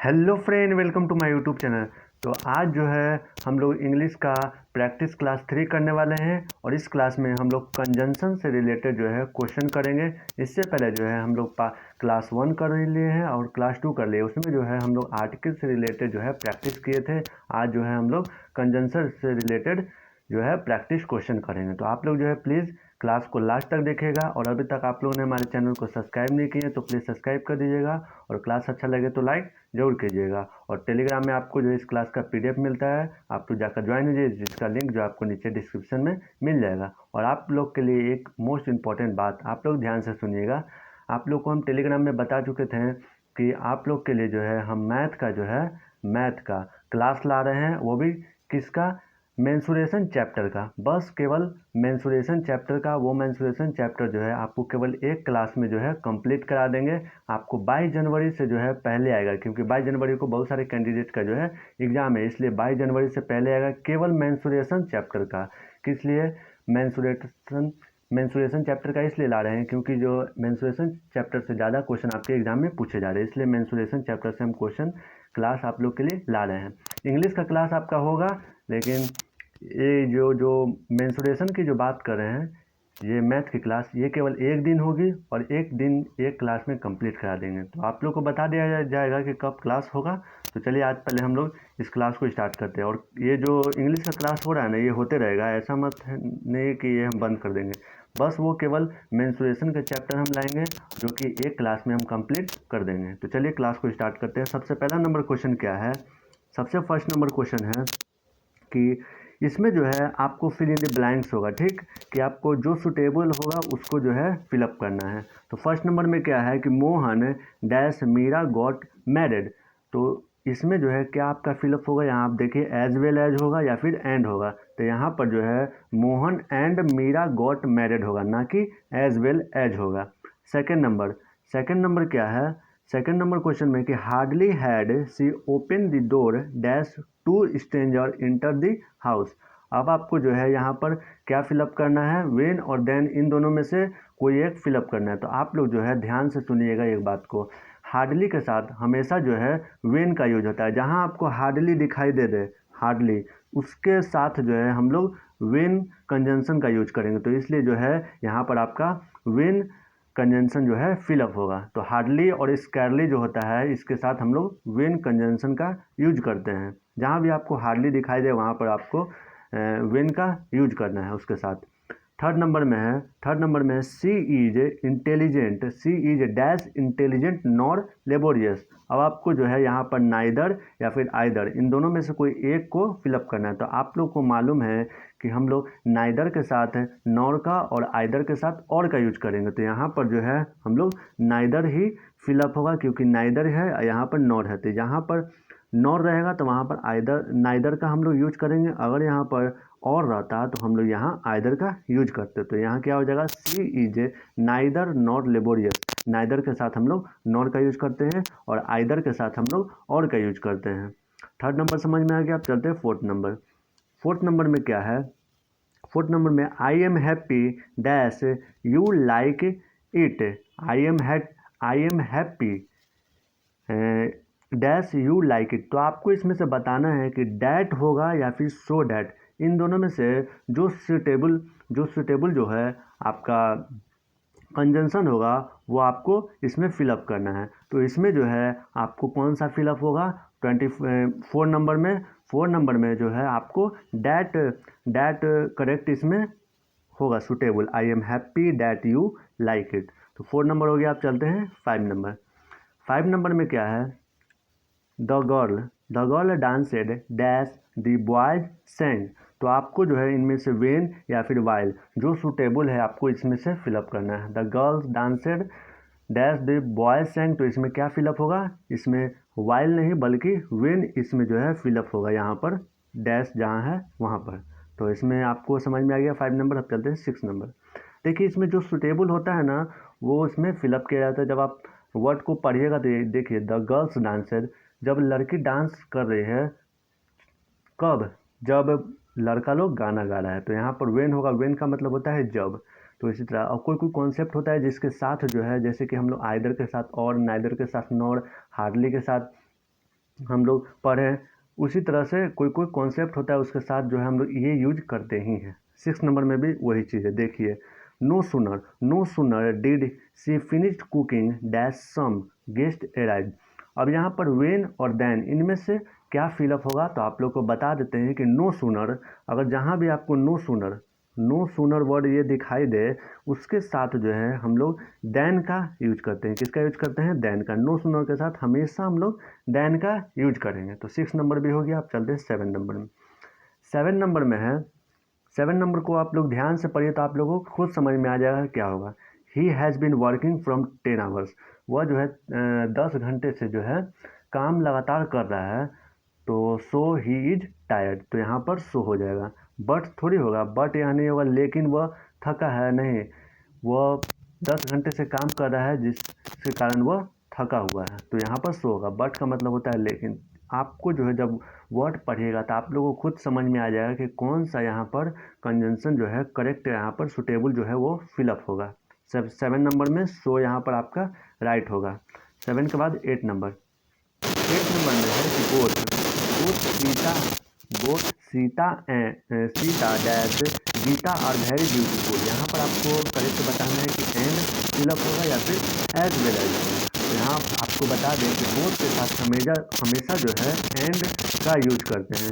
Hello friend, welcome to my YouTube channel. तो आज जो है हम लोग इंग्लिश का प्रैक्टिस क्लास 3 करने वाले हैं और इस क्लास में हम लोग कंजंक्शन से रिलेटेड जो है क्वेश्चन करेंगे। इससे पहले जो है हम लोग क्लास 1 कर लिए हैं और क्लास 2 कर लिए, उसमें जो है हम लोग आर्टिकल से रिलेटेड जो है प्रैक्टिस किए थे। आज जो है हम लोग कंजंक्शन से रिलेटेड जो है प्रैक्टिस क्वेश्चन करेंगे। तो आप लोग जो है प्लीज़ क्लास को लास्ट तक देखेगा और अभी तक आप लोगों ने हमारे चैनल को सब्सक्राइब नहीं किए तो प्लीज़ सब्सक्राइब कर दीजिएगा और क्लास अच्छा लगे तो लाइक जरूर कीजिएगा। और टेलीग्राम में आपको जो इस क्लास का पीडीएफ मिलता है, आप लोग जाकर ज्वाइन कीजिए, जिसका लिंक जो आपको नीचे डिस्क्रिप्शन में मिल जाएगा। और आप लोग के लिए एक मोस्ट इम्पॉर्टेंट बात आप लोग ध्यान से सुनिएगा। आप लोग को हम टेलीग्राम में बता चुके थे कि आप लोग के लिए जो है हम मैथ का क्लास ला रहे हैं, वो भी किसका, मेंसुरेशन चैप्टर का। बस केवल मेंसुरेशन चैप्टर का, वो मेंसुरेशन चैप्टर जो है आपको केवल एक क्लास में जो है कंप्लीट करा देंगे। आपको 22 जनवरी से जो है पहले आएगा, क्योंकि 22 जनवरी को बहुत सारे कैंडिडेट का जो है एग्जाम है, इसलिए 22 जनवरी से पहले आएगा केवल मेंसुरेशन चैप्टर का। किस लिए मेंसुरेशन चैप्टर का इसलिए ला रहे हैं क्योंकि जो मेंसुरेशन चैप्टर से ज़्यादा क्वेश्चन आपके एग्जाम में पूछे जा रहे हैं, इसलिए मेंसुरेशन चैप्टर से हम क्वेश्चन क्लास आप लोग के लिए ला रहे हैं। इंग्लिश का क्लास आपका होगा, लेकिन ये जो मेंसुरेशन की जो बात कर रहे हैं, ये मैथ की क्लास, ये केवल एक दिन होगी और एक दिन एक क्लास में कंप्लीट करा देंगे। तो आप लोग को बता दिया जाएगा कि कब क्लास होगा। तो चलिए आज पहले हम लोग इस क्लास को स्टार्ट करते हैं। और ये जो इंग्लिश का क्लास हो रहा है ना, ये होते रहेगा, ऐसा मत नहीं कि ये हम बंद कर देंगे। बस वो केवल मेंसुरेशन के चैप्टर हम लाएंगे जो कि एक क्लास में हम कंप्लीट कर देंगे। तो चलिए क्लास को स्टार्ट करते हैं। सबसे पहला नंबर क्वेश्चन क्या है, सबसे फर्स्ट नंबर क्वेश्चन है कि इसमें जो है आपको फिल इन द ब्लैंक्स होगा, ठीक, कि आपको जो सुटेबल होगा उसको जो है फिलअप करना है। तो फर्स्ट नंबर में क्या है कि Mohan dash Meera got married. तो इसमें जो है क्या आपका फिलअप होगा, यहाँ आप देखिए एज वेल एज होगा या फिर एंड होगा। तो यहाँ पर जो है Mohan and Meera got married होगा, ना कि एज वेल एज होगा। सेकेंड नंबर क्या है, सेकेंड नंबर क्वेश्चन में कि hardly had she open the door dash to stranger enter the house. अब आपको जो है यहाँ पर क्या फिलअप करना है, वेन और देन, इन दोनों में से कोई एक फिलअप करना है। तो आप लोग जो है ध्यान से सुनिएगा एक बात को, हार्डली के साथ हमेशा जो है वेन का यूज होता है। जहाँ आपको हार्डली दिखाई दे दे, हार्डली, उसके साथ जो है हम लोग वेन कंजंक्शन का यूज करेंगे। तो इसलिए जो है यहाँ पर आपका वेन कंजंक्शन जो है फिलअप होगा। तो हार्डली और स्कैरली जो होता है, इसके साथ हम लोग वेन कंजंक्शन का यूज करते हैं। जहाँ भी आपको हार्डली दिखाई दे वहाँ पर आपको वेन का यूज करना है उसके साथ। थर्ड नंबर में C is intelligent, C is dash intelligent nor laborious. अब आपको जो है यहाँ पर नाइदर या फिर आइदर, इन दोनों में से कोई एक को फिलअप करना है। तो आप लोग को मालूम है कि हम लोग नाइदर के साथ नॉर का और आइदर के साथ और का यूज करेंगे। तो यहाँ पर जो है हम लोग नाइदर ही फिलअप होगा, क्योंकि नाइदर है, यहाँ पर नॉर है। तो यहाँ पर नॉर रहेगा तो वहाँ पर आइदर नाइदर का हम लोग यूज करेंगे। अगर यहाँ पर और रहता तो हम लोग यहाँ आइदर का यूज करते। तो यहाँ क्या हो जाएगा, C is neither nor laborious. Neither के साथ हम लोग नॉर का यूज करते हैं और आइदर के साथ हम लोग और का यूज करते हैं। थर्ड नंबर समझ में आ गया। आप चलते हैं फोर्थ नंबर में क्या है, फोर्थ नंबर में I am happy dash you like it. I am happy dash you like it. तो आपको इसमें से बताना है कि डैट होगा या फिर सो डैट, इन दोनों में से जो सुटेबल जो है आपका कंजंक्शन होगा वो आपको इसमें फिलअप करना है। तो इसमें जो है आपको कौन सा फिलअप होगा, 4 नंबर में जो है आपको डैट करेक्ट इसमें होगा, suitable. I am happy that you like it. तो 4 नंबर हो गया। आप चलते हैं 5 नंबर में क्या है, the girl danced dash the boys sang. तो आपको जो है इनमें से वेन या फिर वाइल, जो सुटेबल है आपको इसमें से फिलअप करना है। The girls danced dash the boys sang. तो इसमें क्या फिलअप होगा, इसमें वाइल नहीं बल्कि वेन इसमें जो है फिलअप होगा, यहाँ पर डैश जहाँ है वहाँ पर। तो इसमें आपको समझ में आ गया 5 नंबर। अब चलते हैं 6 नंबर। देखिए इसमें जो सुटेबल होता है ना, वो इसमें फिलअप किया जाता है। जब आप वर्ड को पढ़िएगा तो देखिए, द गर्ल्स डांसेड, जब लड़की डांस कर रही है, कब, जब लड़का लोग गाना गा रहा है। तो यहाँ पर वेन होगा, वेन का मतलब होता है जब। तो इसी तरह और कोई कॉन्सेप्ट होता है जिसके साथ जो है, जैसे कि हम लोग आइदर के साथ और, नाइदर के साथ नॉर, हार्डली के साथ हम लोग पढ़े, उसी तरह से कोई कोई कॉन्सेप्ट होता है उसके साथ जो है हम लोग ये यूज करते ही हैं। 6 नंबर में भी वही चीज़ है। देखिए, no sooner did she finished cooking dash some guest arrive. अब यहाँ पर वेन और देन इनमें से क्या फिलअप होगा, तो आप लोग को बता देते हैं कि नो सूनर, अगर जहाँ भी आपको नो सूनर वर्ड ये दिखाई दे, उसके साथ जो है हम लोग देन का यूज करते हैं। किसका यूज करते हैं? देन का। नो सूनर के साथ हमेशा हम लोग देन का यूज करेंगे। तो 6 नंबर भी हो गया। आप चलते हैं 7 नंबर में। 7 नंबर में है, 7 नंबर को आप लोग ध्यान से पढ़िए तो आप लोगों को खुद समझ में आ जाएगा क्या होगा। He has been working from 10 hours. वह जो है 10 घंटे से जो है काम लगातार कर रहा है। तो सो ही इज टायर्ड, तो यहाँ पर सो हो जाएगा। बट थोड़ी होगा, बट यहाँ नहीं होगा, लेकिन वह थका है नहीं, वह 10 घंटे से काम कर रहा है जिसके कारण वह थका हुआ है, तो यहाँ पर सो होगा। बट का मतलब होता है लेकिन। आपको जो है जब वर्ड पढ़िएगा तो आप लोगों को खुद समझ में आ जाएगा कि कौन सा यहाँ पर कंजंक्शन जो है करेक्ट, यहाँ पर सुटेबल जो है वो फिलअप होगा। 7 नंबर में सो यहाँ पर आपका राइट होगा। 7 के बाद 8 नंबर। 8 नंबर में है कि Sita dash Geeta are very beautiful. यहाँ पर आपको करेक्ट बताना है कि एंड फिलअप होगा या फिर एज वेल एज होगा। तो यहाँ आपको बता दें कि बोथ के साथ हमेशा जो है एंड का यूज करते हैं।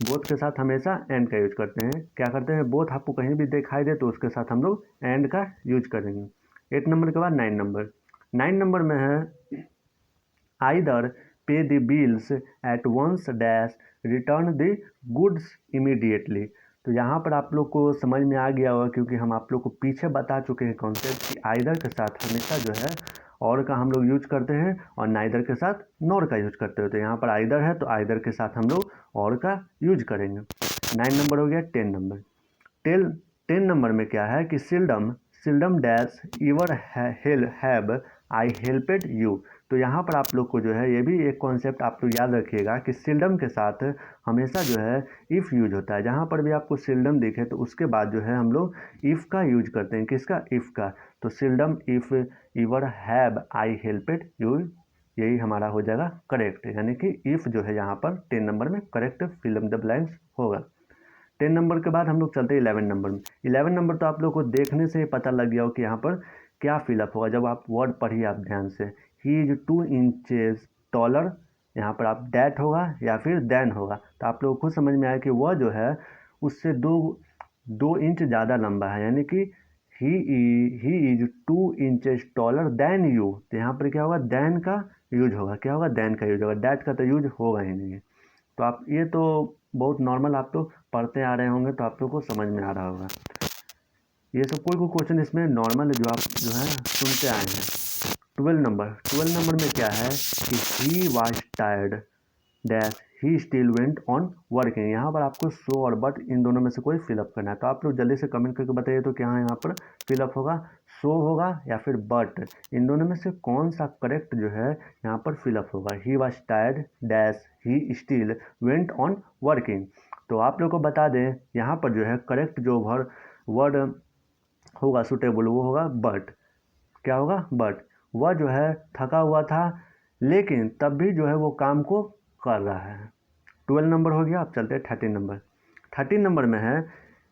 बोथ के साथ हमेशा एंड का यूज करते हैं। क्या करते हैं? बोथ आपको कहीं भी दिखाई दे तो उसके साथ हम लोग एंड का यूज करेंगे। 8 नंबर के बाद 9 नंबर। 9 नंबर में है either pay the bills at once dash return the goods immediately. तो यहाँ पर आप लोग को समझ में आ गया होगा, क्योंकि हम आप लोग को पीछे बता चुके हैं कॉन्सेप्ट कि आइदर के साथ हमेशा जो है और का हम लोग यूज करते हैं और नाइदर के साथ नॉर का यूज करते हैं। तो यहाँ पर आइदर है तो आइदर के साथ हम लोग और का यूज करेंगे। 9 नंबर हो गया। 10 नंबर। 10 नंबर में क्या है कि seldom dash ever have I helped you. तो यहाँ पर आप लोग को जो है ये भी एक कॉन्सेप्ट आप लोग याद रखिएगा कि सिल्डम के साथ हमेशा जो है इफ़ यूज होता है। जहाँ पर भी आपको सिल्डम दिखे तो उसके बाद जो है हम लोग इफ़ का यूज करते हैं। किसका? इफ़ का। तो seldom if ever have I helped you, यही हमारा हो जाएगा करेक्ट। यानी कि इफ़ जो है यहाँ पर 10 नंबर में correct fill in the blanks होगा। 10 नंबर के बाद हम लोग चलते हैं 11 नंबर में। 11 नंबर तो आप लोग को देखने से ही पता लग गया हो कि यहाँ पर क्या फिलअप होगा। जब आप वर्ड पढ़िए आप ध्यान से, ही इज 2 इंचेस टॉलर, यहाँ पर आप डैट होगा या फिर देन होगा। तो आप लोग को खुद समझ में आया कि वह जो है उससे 2 इंच ज़्यादा लंबा है, यानी कि he is 2 inches taller than you. तो यहाँ पर क्या होगा? देन का यूज होगा। क्या होगा? देन का यूज होगा। डैट का तो यूज होगा ही नहीं। तो आप ये तो बहुत नॉर्मल आप तो पढ़ते आ रहे होंगे तो आप लोग को समझ में आ रहा होगा। ये सब कोई क्वेश्चन इसमें नॉर्मल है जो आप जो है सुनते आए हैं। 12 नंबर में क्या है कि he was tired dash he still went on working. यहाँ पर आपको सो और बट इन दोनों में से कोई फिलअप करना है। तो आप लोग जल्दी से कमेंट करके बताइए तो क्या यहाँ पर फिलअप होगा? सो होगा या फिर बट? इन दोनों में से कौन सा करेक्ट जो है यहाँ पर फिलअप होगा? He was tired dash he still went on working. तो आप लोग को बता दें यहाँ पर जो है करेक्ट जो वर्ड होगा सुटेबल वो होगा बट। क्या होगा? बट। वह जो है थका हुआ था लेकिन तब भी जो है वो काम को कर रहा है। 12 नंबर हो गया। अब चलते हैं 13 नंबर। 13 नंबर में है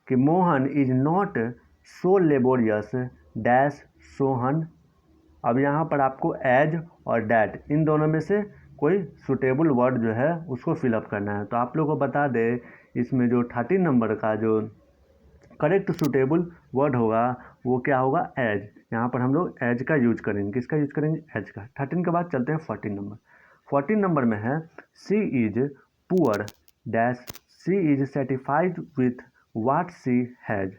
कि Mohan is not so laborious dash Sohan. अब यहाँ पर आपको एज और डैट इन दोनों में से कोई सुटेबल वर्ड जो है उसको फिलअप करना है। तो आप लोग को बता दें इसमें जो 13 नंबर का जो करेक्ट सुटेबल वर्ड होगा वो क्या होगा? एज। यहाँ पर हम लोग एज का यूज करेंगे। किसका यूज करेंगे? एज का। 13 के बाद चलते हैं 14 नंबर। 14 नंबर में है she is poor dash she is satisfied with what she has.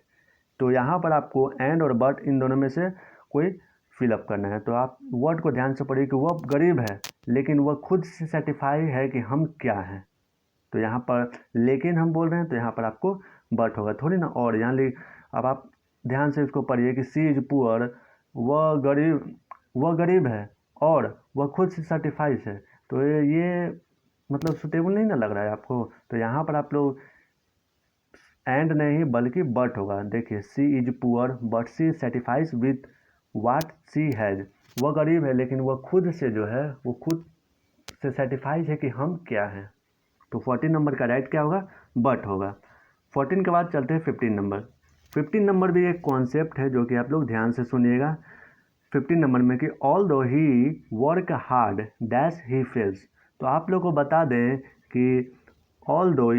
तो यहाँ पर आपको एंड और बट इन दोनों में से कोई फिलअप करना है। तो आप वर्ड को ध्यान से पढ़िए कि वह गरीब है लेकिन वह खुद से सेटिस्फाई है कि हम क्या हैं। तो यहाँ पर लेकिन हम बोल रहे हैं तो यहाँ पर आपको बट होगा, थोड़ी ना और। यहाँ अब आप ध्यान से इसको पढ़िए कि सी इज पुअर, वह गरीब है और वह खुद से सर्टिफाइड है। तो ये मतलब सुटेबल नहीं ना लग रहा है आपको। तो यहाँ पर आप लोग एंड नहीं बल्कि बट होगा। देखिए she is poor but she satisfies with what she has. वह गरीब है लेकिन वह खुद से जो है वो खुद से सर्टिफाइज है कि हम क्या हैं। तो 14 नंबर का राइट क्या होगा, बट होगा। 14 के बाद चलते हैं 15 नंबर। 15 नंबर भी एक कॉन्सेप्ट है जो कि आप लोग ध्यान से सुनिएगा। 15 नंबर में कि although he work hard dash he fails. तो आप लोग को बता दें कि ऑल दो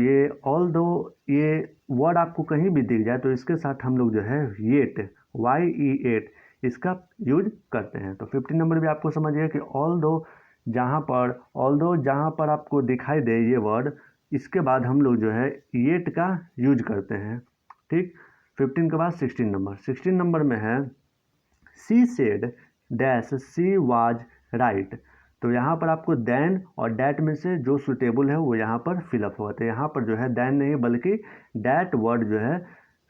ये वर्ड आपको कहीं भी दिख जाए तो इसके साथ हम लोग जो है येट YE8 इसका यूज करते हैं। तो 15 नंबर भी आपको समझिए कि ऑल दो जहाँ पर आपको दिखाई दे ये वर्ड, इसके बाद हम लोग जो है येट का यूज करते हैं। ठीक। 15 के बाद 16 नंबर। 16 नंबर में है she said dash she was right. तो यहाँ पर आपको दैन और डैट में से जो सुटेबल है वो यहाँ पर फिलअप हुआ। तो यहाँ पर जो है दैन नहीं बल्कि डैट वर्ड जो है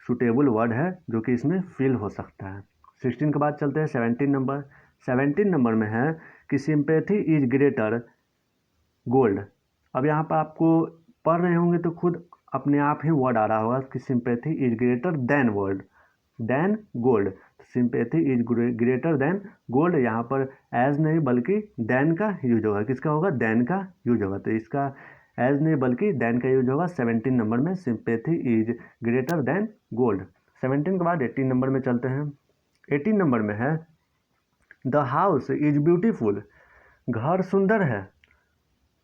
सुटेबल वर्ड है जो कि इसमें फिल हो सकता है। 16 के बाद चलते हैं 17 नंबर। 17 नंबर में है कि सिंपैथी इज ग्रेटर गोल्ड। अब यहाँ पर आपको पढ़ रहे होंगे तो खुद अपने आप ही वर्ड आ रहा होगा कि sympathy is greater than word than gold. Sympathy is greater than gold, यहाँ पर एज नहीं बल्कि देन का यूज होगा। किसका होगा, देन का यूज होगा। तो इसका एज नहीं बल्कि देन का यूज होगा 17 नंबर में, sympathy is greater than gold. 17 के बाद 18 नंबर में चलते हैं। 18 नंबर में है द हाउस इज ब्यूटीफुल। घर सुंदर है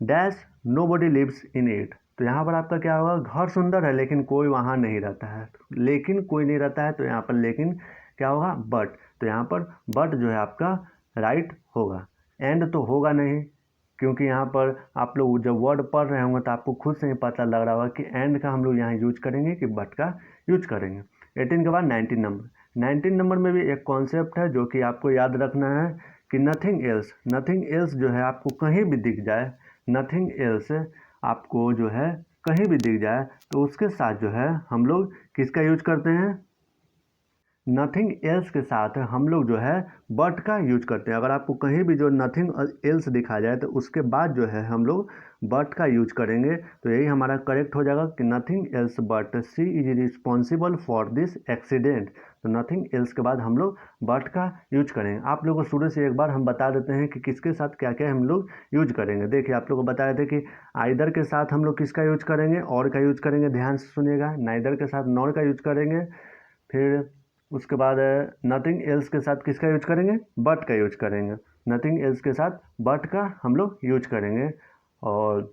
dash nobody lives in it. तो यहाँ पर आपका क्या होगा, घर सुंदर है लेकिन कोई वहाँ नहीं रहता है। लेकिन कोई नहीं रहता है तो यहाँ पर लेकिन क्या होगा, बट। तो यहाँ पर बट जो है आपका राइट होगा। एंड तो होगा नहीं, क्योंकि यहाँ पर आप लोग जब वर्ड पढ़ रहे होंगे तो आपको खुद से ही पता लग रहा होगा कि एंड का हम लोग यहाँ यूज करेंगे कि बट का यूज करेंगे। 18 के बाद 19 नंबर। 19 नंबर में भी एक कॉन्सेप्ट है जो कि आपको याद रखना है कि नथिंग एल्स। नथिंग एल्स जो है आपको कहीं भी दिख जाए, नथिंग एल्स आपको जो है कहीं भी दिख जाए तो उसके साथ जो है हम लोग किसका यूज करते हैं, नथिंग एल्स के साथ हम लोग जो है बट का यूज करते हैं। अगर आपको कहीं भी जो नथिंग एल्स दिखा जाए तो उसके बाद जो है हम लोग बट का यूज करेंगे। तो यही हमारा करेक्ट हो जाएगा कि nothing else but she is responsible for this accident. तो नथिंग एल्स के बाद हम लोग बट का यूज करेंगे। आप लोगों को शुरू से एक बार हम बता देते हैं कि किसके साथ क्या क्या हम लोग यूज करेंगे। देखिए आप लोगों को बताए थे कि आइदर के साथ हम लोग किसका यूज करेंगे, और का यूज करेंगे। ध्यान से सुनिएगा, नाइदर के साथ नॉर का यूज करेंगे। फिर उसके बाद नथिंग एल्स के साथ किसका यूज करेंगे, बट का यूज करेंगे। नथिंग एल्स के साथ बट का हम लोग यूज करेंगे। और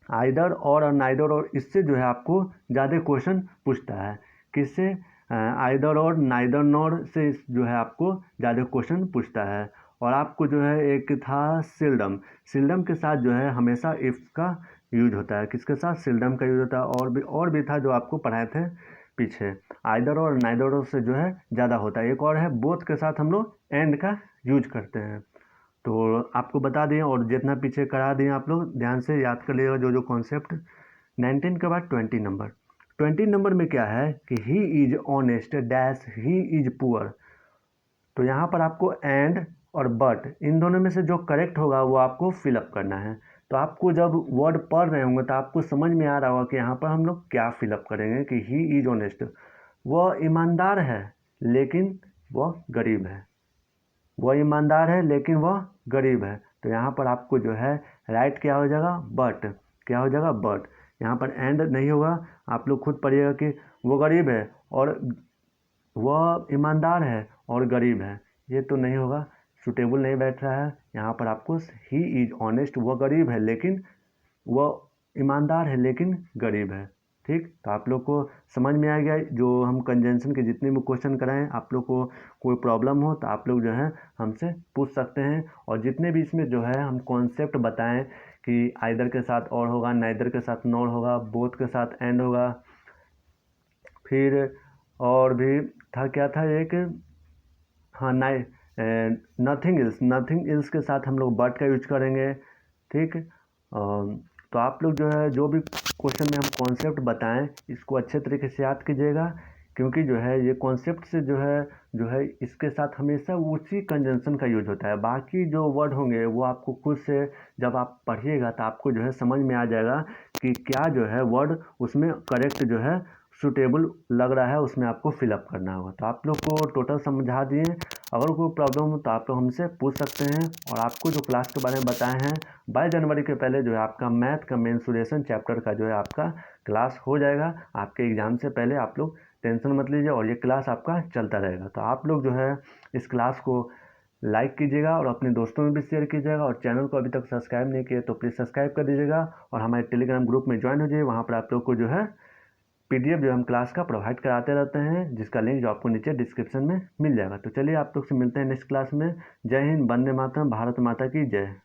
आइदर और नाइदर और इससे जो है आपको ज़्यादा क्वेश्चन पूछता है। किससे, आइदर और नाइदर नॉर से जो है आपको ज़्यादा क्वेश्चन पूछता है। और आपको जो है एक था सिल्डम। सिल्डम के साथ जो है हमेशा इफ़ का यूज होता है। किसके साथ, सिल्डम का यूज होता है। और भी था जो आपको पढ़ाए थे पीछे। आइदर और नाइदर से जो है ज़्यादा होता है। एक और है बोथ के साथ हम लोग एंड का यूज करते हैं। तो आपको बता दिए और जितना पीछे करा दिए आप लोग ध्यान से याद कर लीजिएगा जो जो कॉन्सेप्ट। 19 के बाद 20 नंबर। 20 नंबर में क्या है कि he is honest dash he is poor. तो यहाँ पर आपको एंड और बट इन दोनों में से जो करेक्ट होगा वो आपको फिलअप करना है। तो आपको जब वर्ड पढ़ रहे होंगे तो आपको समझ में आ रहा होगा कि यहाँ पर हम लोग क्या फिलअप करेंगे कि ही इज ऑनेस्ट, वह ईमानदार है लेकिन वह गरीब है। वह ईमानदार है लेकिन वह गरीब है। तो यहाँ पर आपको जो है राइट क्या हो जाएगा, बट। क्या हो जाएगा, बट। यहाँ पर एंड नहीं होगा। आप लोग खुद पढ़िएगा कि वो गरीब है और वह ईमानदार है और गरीब है, ये तो नहीं होगा, सुटेबल नहीं बैठ रहा है। यहाँ पर आपको ही इज ऑनेस्ट, वह गरीब है लेकिन वह ईमानदार है लेकिन गरीब है। ठीक। तो आप लोग को समझ में आ गया। जो हम कंजंक्शन के जितने भी क्वेश्चन कराएं, आप लोग को कोई प्रॉब्लम हो तो आप लोग जो है हमसे पूछ सकते हैं। और जितने भी इसमें जो है हम कॉन्सेप्ट बताएं कि आइदर के साथ और होगा, नाइदर के साथ नॉर होगा, बोथ के साथ एंड होगा, फिर और भी था, क्या था एक, हाँ नथिंग इल्स के साथ हम लोग बट का यूज करेंगे। ठीक। तो आप लोग जो है जो भी क्वेश्चन में हम कॉन्सेप्ट बताएं इसको अच्छे तरीके से याद कीजिएगा, क्योंकि जो है ये कॉन्सेप्ट से जो है इसके साथ हमेशा उसी कंजंक्शन का यूज होता है। बाकी जो वर्ड होंगे वो आपको खुद से जब आप पढ़िएगा तो आपको जो है समझ में आ जाएगा कि क्या जो है वर्ड उसमें करेक्ट जो है सूटेबल लग रहा है उसमें आपको फिलअप करना होगा। तो आप लोग को टोटल समझा दिए। अगर कोई प्रॉब्लम हो तो आप लोग हमसे पूछ सकते हैं। और आपको जो क्लास के बारे में बताए हैं 22 जनवरी के पहले जो है आपका मैथ का मेंसुरेशन चैप्टर का जो है आपका क्लास हो जाएगा। आपके एग्ज़ाम से पहले आप लोग टेंशन मत लीजिए और ये क्लास आपका चलता रहेगा। तो आप लोग जो है इस क्लास को लाइक कीजिएगा और अपने दोस्तों में भी शेयर कीजिएगा। और चैनल को अभी तक सब्सक्राइब नहीं किए तो प्लीज़ सब्सक्राइब कर दीजिएगा और हमारे टेलीग्राम ग्रुप में ज्वाइन हो जाइए। वहाँ पर आप लोग को जो है PDF जो हम क्लास का प्रोवाइड कराते रहते हैं, जिसका लिंक जो आपको नीचे डिस्क्रिप्शन में मिल जाएगा। तो चलिए आप लोग से मिलते हैं नेक्स्ट क्लास में। जय हिंद, वंदे मातरम, भारत माता की जय।